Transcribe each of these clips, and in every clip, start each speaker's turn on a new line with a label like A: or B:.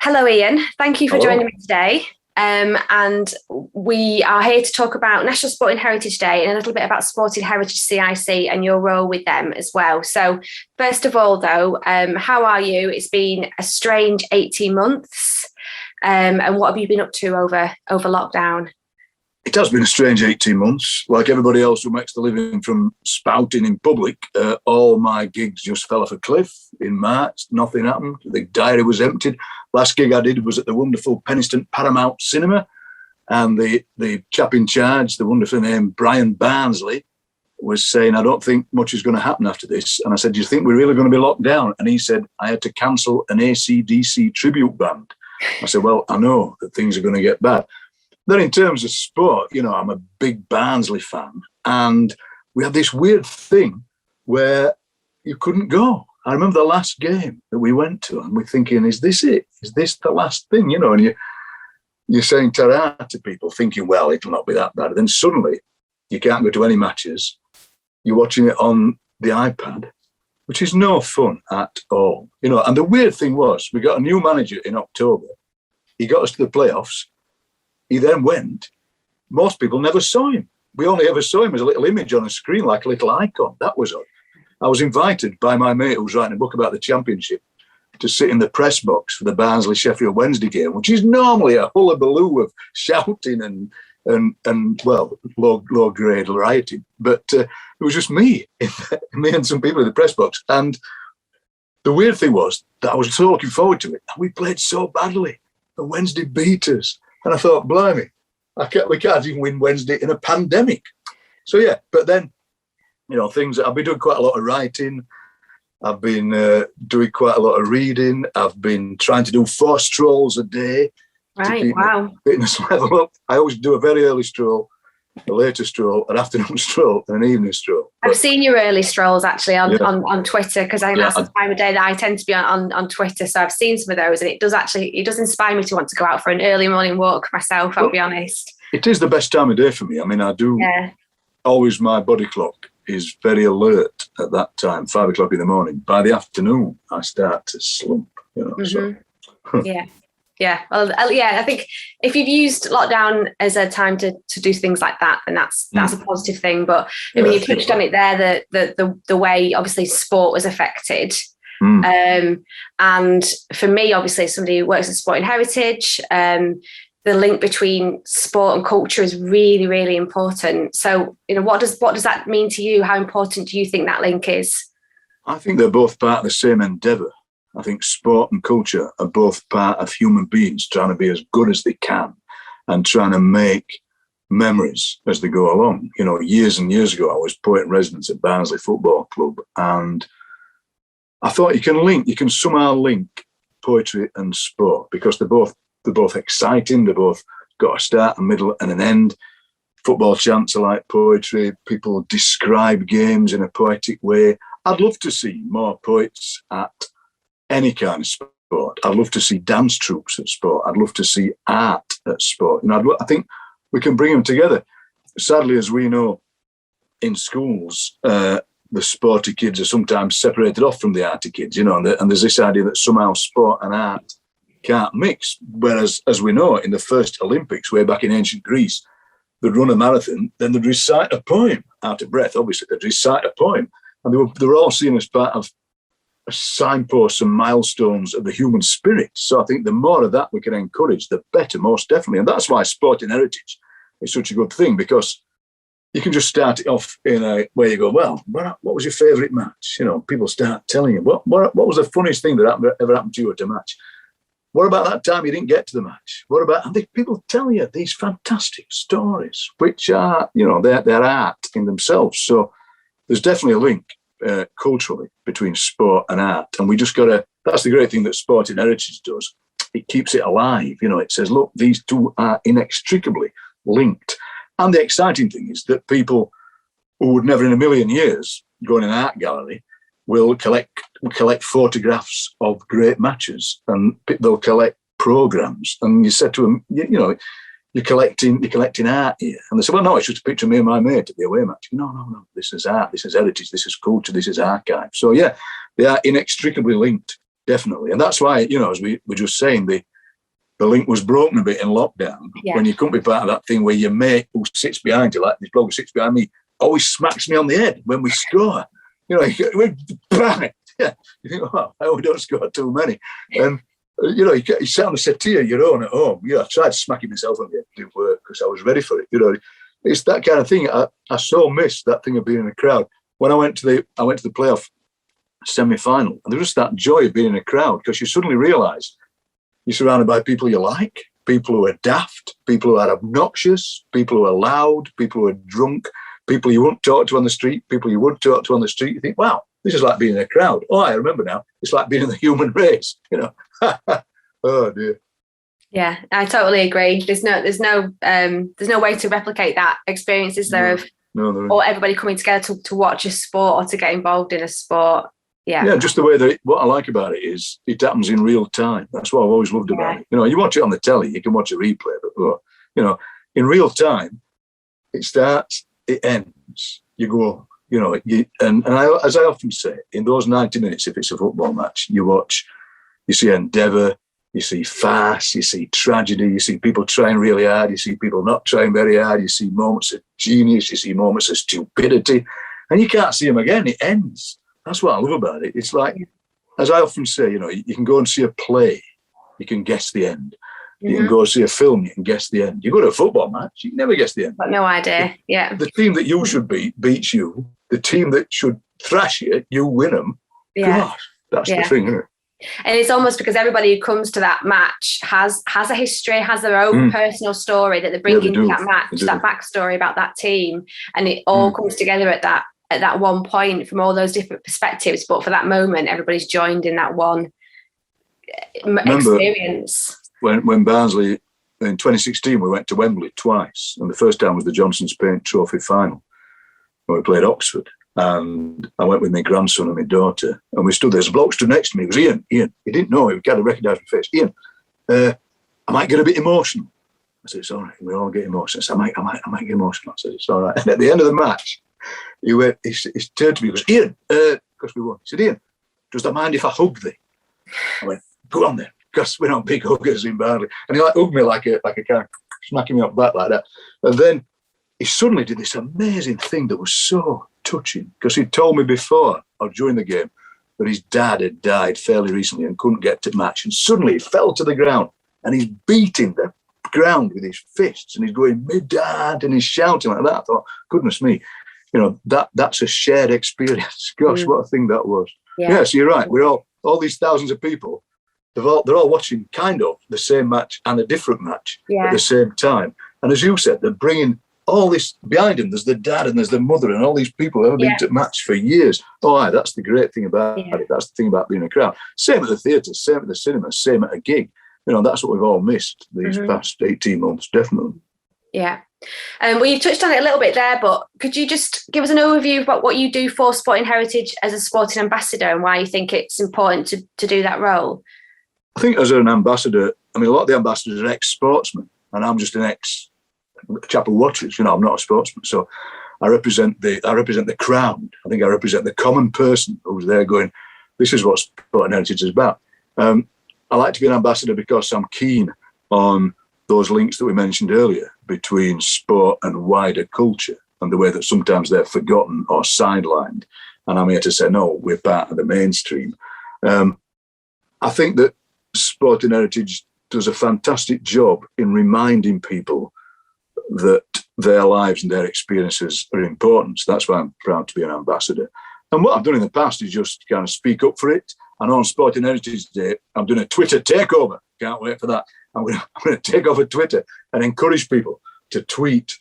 A: Hello, Ian. Thank you for
B: Hello.
A: joining me today. And we are here to talk about National Sporting Heritage Day and a little bit about Sporting Heritage CIC and your role with them as well. So first of all, though, how are you? It's been a strange 18 months. And what have you been up to over lockdown?
B: It has been a strange 18 months. Like everybody else who makes the living from spouting in public, all my gigs just fell off a cliff in March. Nothing happened. The diary was emptied. Last gig I did was at the wonderful Penistone Paramount Cinema. And the chap in charge, the wonderful name Brian Barnsley, was saying, I don't think much is going to happen after this. And I said, do you think we're really going to be locked down? And he said, I had to cancel an AC/DC tribute band. I said, well, I know that things are going to get bad. Then in terms of sport, I'm a big Barnsley fan. And we had this weird thing where you couldn't go. I remember the last game that we went to and we're thinking, is this it? Is this the last thing? And you're saying ta-ra to people thinking, well, it'll not be that bad. And then suddenly you can't go to any matches. You're watching it on the iPad, which is no fun at all. And the weird thing was we got a new manager in October. He got us to the playoffs. He then went. Most people never saw him. We only ever saw him as a little image on a screen, like a little icon. That was all. I was invited by my mate who was writing a book about the championship to sit in the press box for the Barnsley-Sheffield Wednesday game, which is normally a hullabaloo of shouting and low grade rioting. But it was just me and some people in the press box. And the weird thing was that I was so looking forward to it. And we played so badly. The Wednesday beat us. And I thought, blimey, we can't even win Wednesday in a pandemic. So, yeah, but then, things, I've been doing quite a lot of writing. I've been doing quite a lot of reading. I've been trying to do 4 strolls a day.
A: Right, wow.
B: Fitness level up. I always do a very early stroll, a later stroll, an afternoon stroll, and an evening stroll.
A: I've seen your early strolls actually on Twitter, because I think that's the time of day that I tend to be on Twitter. So I've seen some of those, and it does inspire me to want to go out for an early morning walk myself, I'll be honest.
B: It is the best time of day for me. I mean, I do always, my body clock is very alert at that time, 5 o'clock in the morning. By the afternoon, I start to slump, so.
A: Yeah. Well, I think if you've used lockdown as a time to do things like that, then that's a positive thing. But I mean, you touched on it there, the way obviously sport was affected. And for me, obviously, somebody who works in Sporting Heritage, the link between sport and culture is really, really important. So, what does that mean to you? How important do you think that link is?
B: I think they're both part of the same endeavour. I think sport and culture are both part of human beings trying to be as good as they can and trying to make memories as they go along. Years and years ago, I was poet in residence at Barnsley Football Club, and I thought you can somehow link poetry and sport because they're both exciting. They've both got a start, a middle, and an end. Football chants are like poetry. People describe games in a poetic way. I'd love to see more poets at any kind of sport. I'd love to see dance troupes at sport. I'd love to see art at sport. I think we can bring them together. Sadly, as we know, in schools, the sporty kids are sometimes separated off from the arty kids, and there's this idea that somehow sport and art can't mix. Whereas, as we know, in the first Olympics, way back in ancient Greece, they'd run a marathon, then they'd recite a poem, out of breath, obviously, they'd recite a poem. And they were all seen as part of signposts and milestones of the human spirit. So I think the more of that we can encourage, the better, most definitely. And that's why Sporting Heritage is such a good thing, because you can just start it off in a way you go, well, what was your favourite match? People start telling you, what was the funniest thing that ever happened to you at a match? What about that time you didn't get to the match? What about, and people tell you these fantastic stories, which are, they're art in themselves. So there's definitely a link culturally between sport and art, and we just that's the great thing that Sporting Heritage does. It keeps it alive. It says, look, these two are inextricably linked. And the exciting thing is that people who would never in a million years go in an art gallery will collect photographs of great matches, and they'll collect programs. And you said to them, you're collecting art here. And they say, well, no, it's just a picture of me and my mate at the away match. No. This is art, this is heritage, this is culture, this is archive. So, yeah, they are inextricably linked, definitely. And that's why, as we were just saying, the the link was broken a bit in lockdown when you couldn't be part of that thing where your mate who sits behind you, like this bloke who sits behind me, always smacks me on the head when we score. You know, we're bang. Yeah. You think, oh, we don't score too many. And, you know, you sat on the settee of your own at home. You know, I tried smacking myself on the head to do work because I was ready for it. You know, it's that kind of thing. I so missed that thing of being in a crowd. When I went to the playoff semi-final, and there was that joy of being in a crowd because you suddenly realise you're surrounded by people you like, people who are daft, people who are obnoxious, people who are loud, people who are drunk, people you wouldn't talk to on the street, people you would talk to on the street. You think, wow, this is like being in a crowd. Oh, I remember now. It's like being in the human race, you know. Oh, dear.
A: Yeah, I totally agree. There's no way to replicate that experience, is there? Or everybody coming together to watch a sport or to get involved in a sport. Yeah, just
B: the way that what I like about it is it happens in real time. That's what I've always loved about it. You know, you watch it on the telly, you can watch a replay, but you know, in real time, it starts, it ends. You go, you know, as I often say, in those 90 minutes, if it's a football match, you see endeavour, you see farce, you see tragedy, you see people trying really hard, you see people not trying very hard, you see moments of genius, you see moments of stupidity, and you can't see them again. It ends. That's what I love about it. It's like, as I often say, you know, you can go and see a play, you can guess the end. You can go and see a film, you can guess the end. You go to a football match, you can never guess the end.
A: Got no idea. Yeah.
B: The team that you should beat beats you. The team that should thrash you win them.
A: Yeah.
B: Gosh, that's the thing, isn't it?
A: And it's almost because everybody who comes to that match has a history, has their own personal story that they bring into that match, that backstory about that team, and it all comes together at that one point from all those different perspectives. But for that moment, everybody's joined in that one experience. When
B: Barnsley, in 2016, we went to Wembley twice, and the first time was the Johnson's Paint Trophy final, when we played Oxford. And I went with my grandson and my daughter, and we stood there. There's a bloke stood next to me. It was Ian. He didn't know. He kind of recognised my face. Ian, I might get a bit emotional. I said, it's all right. We all get emotional. I said, I might get emotional. I said, it's all right. And at the end of the match, he turned to me and goes, Ian, because we won. He said, Ian, does that mind if I hug thee? I went, go on then, because we're not big huggers in Barnsley. And he hugged me like a kind of smacking me up back like that. And then he suddenly did this amazing thing that was so touching, because he'd told me before or during the game that his dad had died fairly recently and couldn't get to match, and suddenly he fell to the ground and he's beating the ground with his fists and he's going, "Me dad," and he's shouting like that. I thought, goodness me, you know, that's a shared experience. Gosh, what a thing that was. So you're right, we're all these thousands of people, they're all watching kind of the same match and a different match at the same time, and as you said, they're bringing all this behind him. There's the dad and there's the mother and all these people who have been to match for years. Oh, that's the great thing about it. That's the thing about being a crowd. Same at the theatre, same at the cinema, same at a gig. You know, that's what we've all missed these past 18 months, definitely.
A: Yeah. Well, you've touched on it a little bit there, but could you just give us an overview about what you do for Sporting Heritage as a sporting ambassador and why you think it's important to do that role?
B: I think as an ambassador, I mean, a lot of the ambassadors are ex-sportsmen, and I'm just an ex-chap who watches. You know, I'm not a sportsman, so I represent the crowd. I think I represent the common person who's there going, this is what Sporting Heritage is about. I like to be an ambassador because I'm keen on those links that we mentioned earlier between sport and wider culture, and the way that sometimes they're forgotten or sidelined. And I'm here to say, no, we're part of the mainstream. I think that Sporting Heritage does a fantastic job in reminding people that their lives and their experiences are important. So that's why I'm proud to be an ambassador. And what I've done in the past is just kind of speak up for it. And on Sporting Heritage Day, I'm doing a Twitter takeover. Can't wait for that. I'm going to take over Twitter and encourage people to tweet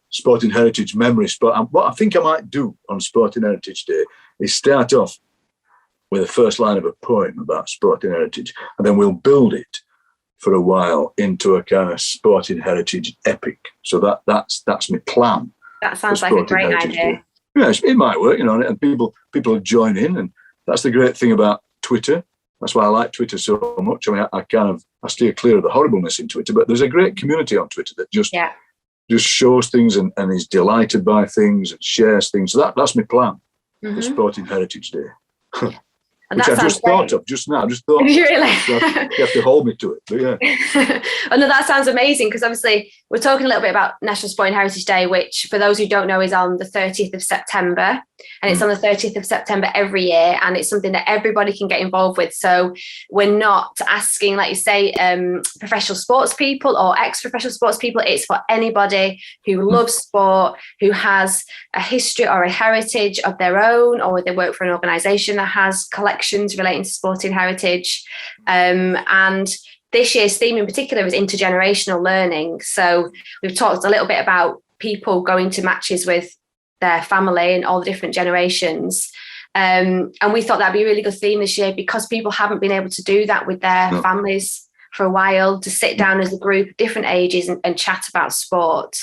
B: Sporting Heritage memories. But what I think I might do on Sporting Heritage Day is start off with the first line of a poem about Sporting Heritage, and then we'll build it for a while into a kind of Sporting Heritage epic. So that's my plan.
A: That sounds like a great idea.
B: Yeah, it might work, you know, and people will join in, and that's the great thing about Twitter. That's why I like Twitter so much. I mean, I steer clear of the horribleness in Twitter, but there's a great community on Twitter that just shows things and is delighted by things and shares things. So that's my plan for Sporting Heritage Day.
A: And
B: which
A: that
B: I just thought of just now. I just thought,
A: really?
B: You have to hold me to it. But yeah.
A: Oh, no, that sounds amazing, because obviously we're talking a little bit about National Sport and Heritage Day, which for those who don't know is on the 30th of September. And it's on the 30th of September every year. And it's something that everybody can get involved with. So we're not asking, like you say, professional sports people or ex-professional sports people. It's for anybody who loves sport, who has a history or a heritage of their own, or they work for an organisation that has collections relating to sporting heritage. And this year's theme in particular is intergenerational learning. So we've talked a little bit about people going to matches with their family and all the different generations. And we thought that'd be a really good theme this year, because people haven't been able to do that with their families for a while, to sit down as a group, different ages, and chat about sport.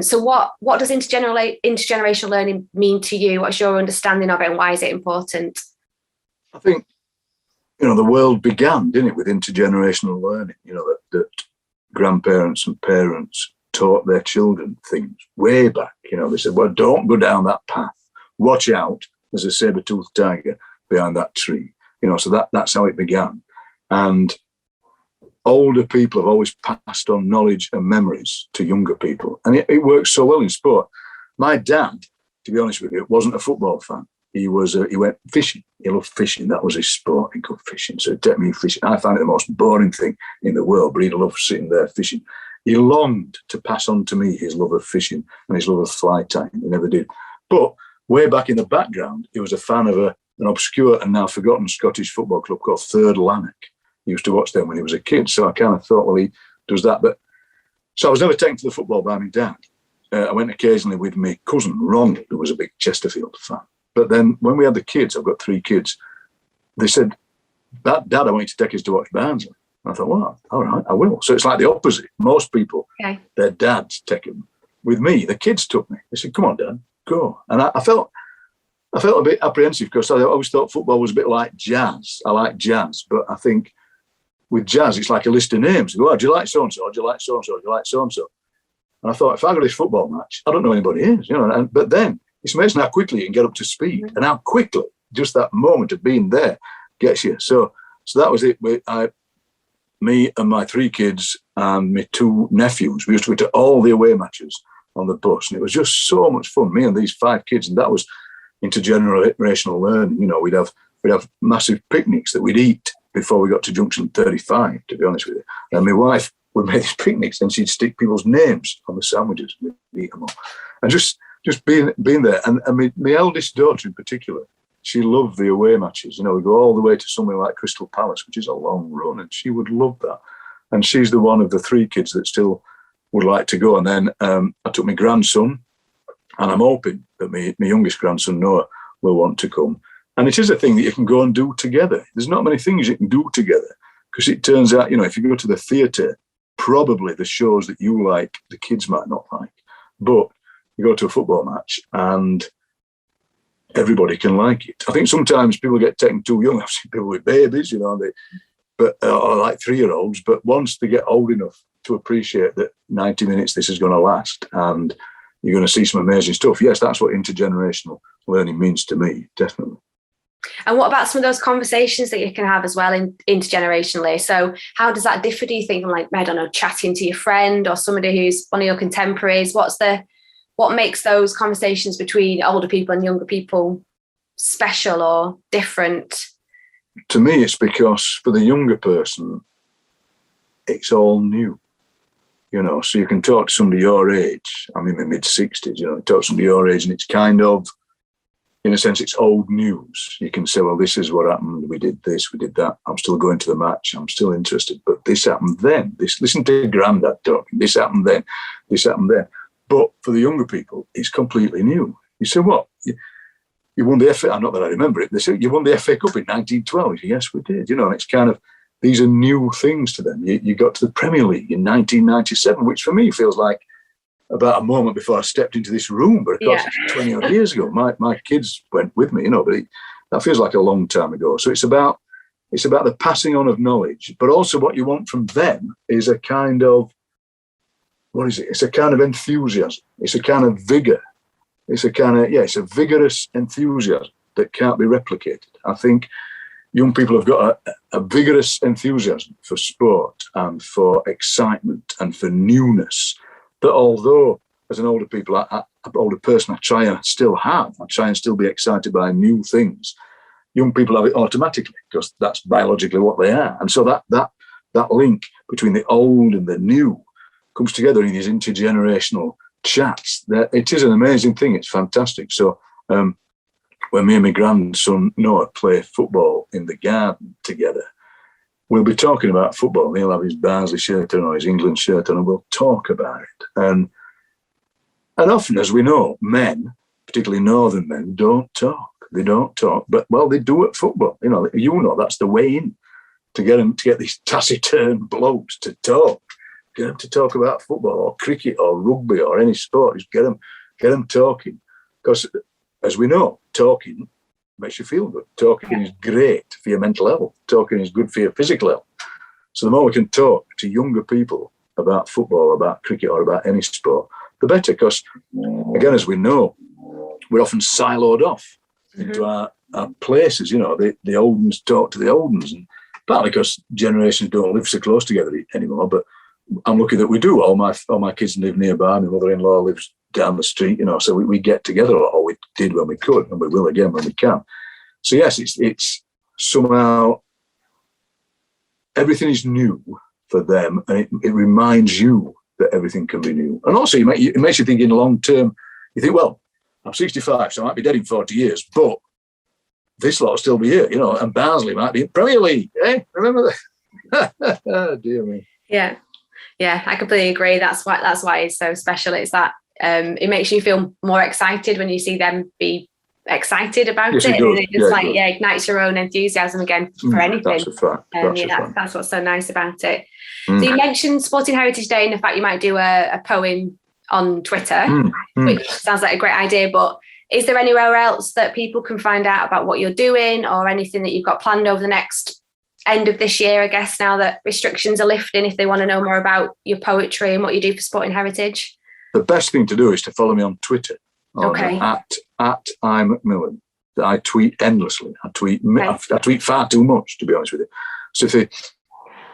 A: So what does intergenerational learning mean to you? What's your understanding of it, and why is it important?
B: I think, the world began, didn't it, with intergenerational learning, that grandparents and parents taught their children things way back. They said, well, don't go down that path. Watch out, there's a saber-toothed tiger behind that tree. So that's how it began. And older people have always passed on knowledge and memories to younger people. And it works so well in sport. My dad, to be honest with you, wasn't a football fan. He went fishing. He loved fishing. That was his sport. He could fishing. So he'd take me fishing. I found it the most boring thing in the world, but he'd love sitting there fishing. He longed to pass on to me his love of fishing and his love of fly tying. He never did. But way back in the background, he was a fan of an obscure and now forgotten Scottish football club called Third Lanark. He used to watch them when he was a kid. So I kind of thought, well, he does that. So I was never taken to the football by my dad. I went occasionally with my cousin, Ronald, who was a big Chesterfield fan. But then when we had the kids, I've got 3 kids, they said, Dad, I want you to take us to watch Barnsley. And I thought, well, all right, I will. So it's like the opposite. Most people, their dads take them. With me, the kids took me. They said, come on, Dad, go. And I felt a bit apprehensive, because I always thought football was a bit like jazz. I like jazz, but I think with jazz, it's like a list of names. You go, oh, do you like so-and-so? Do you like so-and-so? Do you like so-and-so? And I thought, if I go to this football match, I don't know anybody is, but then it's amazing how quickly you can get up to speed, and how quickly just that moment of being there gets you. So that was it. Me and my 3 kids and my 2 nephews, we used to go to all the away matches on the bus, and it was just so much fun. Me and these 5 kids, and that was intergenerational learning. We'd have massive picnics that we'd eat before we got to Junction 35. To be honest with you, and my wife would make these picnics, and she'd stick people's names on the sandwiches and we'd eat them all, and just being there. And my eldest daughter in particular, she loved the away matches. We go all the way to somewhere like Crystal Palace, which is a long run, and she would love that. And she's the one of the 3 kids that still would like to go. And then I took my grandson, and I'm hoping that my youngest grandson, Noah, will want to come. And it is a thing that you can go and do together. There's not many things you can do together, because it turns out, if you go to the theatre, probably the shows that you like, the kids might not like. But you go to a football match and everybody can like it. I think sometimes people get taken too young. I've seen people with babies, or like 3-year-olds. But once they get old enough to appreciate that 90 minutes this is going to last and you're going to see some amazing stuff. Yes, that's what intergenerational learning means to me, definitely.
A: And what about some of those conversations that you can have as well intergenerationally? So how does that differ, do you think, like, I don't know, chatting to your friend or somebody who's one of your contemporaries? What makes those conversations between older people and younger people special or different?
B: To me, it's because for the younger person, it's all new. So you can talk to somebody your age. I'm in my mid-60s, talk to somebody your age, and it's kind of, in a sense, it's old news. You can say, well, this is what happened. We did this, we did that. I'm still going to the match. I'm still interested. But this happened then. Listen to Grandad talking. This happened then. This happened then. But for the younger people, it's completely new. You say, what? You won the FA, not that I remember it. They say, you won the FA Cup in 1912. Yes, we did. And it's kind of, these are new things to them. You got to the Premier League in 1997, which for me feels like about a moment before I stepped into this room. But of course, it's 20 odd years ago. My kids went with me, but that feels like a long time ago. So it's about the passing on of knowledge, but also what you want from them is a kind of, what is it? It's a kind of enthusiasm. It's a kind of vigor. It's a kind of, it's a vigorous enthusiasm that can't be replicated. I think young people have got a vigorous enthusiasm for sport and for excitement and for newness that, although as an older person, I try and still be excited by new things. Young people have it automatically because that's biologically what they are. And so that link between the old and the new comes together in these intergenerational chats. It is an amazing thing. It's fantastic. So when me and my grandson Noah play football in the garden together, we'll be talking about football. He'll have his Barnsley shirt on or his England shirt on, and we'll talk about it. And often, as we know, men, particularly northern men, don't talk. They don't talk, but they do at football. That's the way in to get these taciturn blokes to talk. Get them to talk about football or cricket or rugby or any sport. Just get them talking, because as we know, talking makes you feel good. Talking is great for your mental health. Talking is good for your physical health. So the more we can talk to younger people about football, about cricket, or about any sport, the better. Because again, as we know, we're often siloed off into our places. The old ones talk to the old ones, and partly because generations don't live so close together anymore. But I'm lucky that we do. All my kids live nearby. My mother-in-law lives down the street. So we get together, or we did when we could, and we will again when we can. So yes, it's somehow everything is new for them, and it reminds you that everything can be new. And also, it makes you think in long term. You think, well, I'm 65, so I might be dead in 40 years, but this lot will still be here, and Barnsley might be in Premier League. Remember that? Oh, dear me.
A: Yeah, I completely agree. That's why it's so special. It's that it makes you feel more excited when you see them be excited about it. And it just ignites your own enthusiasm again for anything.
B: That's a fact.
A: That's what's so nice about it. So you mentioned Sporting Heritage Day and the fact you might do a poem on Twitter, which sounds like a great idea, but is there anywhere else that people can find out about what you're doing, or anything that you've got planned over the next end of this year, I guess, now that restrictions are lifting, if they want to know more about your poetry and what you do for Sporting Heritage?
B: The best thing to do is to follow me on Twitter. At Ian McMillan. I tweet endlessly. I tweet far too much, to be honest with you. So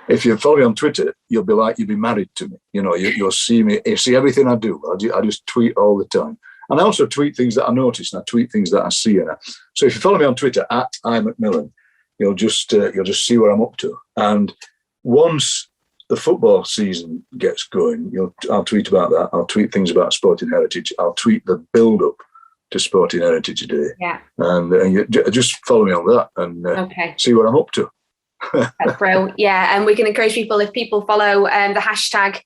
B: if you follow me on Twitter, you'll be married to me. You'll see me. You see everything I do. I just tweet all the time, and I also tweet things that I notice, and I tweet things that I see. So if you follow me on Twitter at Ian McMillan, you'll just see what I'm up to. And once the football season gets going, I'll tweet about that. I'll tweet things about Sporting Heritage. I'll tweet the build-up to Sporting Heritage Day. Yeah. And you just follow me on that and see what I'm up to.
A: That's brilliant. Yeah, and we can encourage people, if people follow the hashtag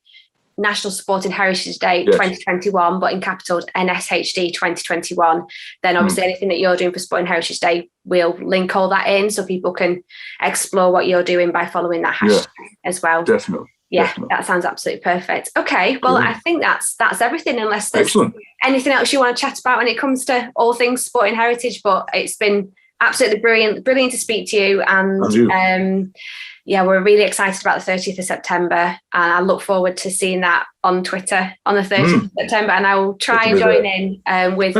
A: National Sporting Heritage Day 2021, but in capitals NSHD 2021, then obviously anything that you're doing for Sporting Heritage Day, we'll link all that in so people can explore what you're doing by following that hashtag as well.
B: Definitely.
A: Yeah, that sounds absolutely perfect. Okay, well, I think that's everything, unless there's anything else you want to chat about when it comes to all things Sporting Heritage. But it's been absolutely brilliant to speak to you. And we're really excited about the 30th of September. And I look forward to seeing that on Twitter on the 30th of September. And I will try and join in with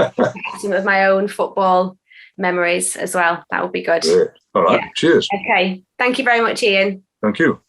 A: some of my own football memories as well. That would be good.
B: Great. All right, cheers.
A: Okay, thank you very much, Ian.
B: Thank you.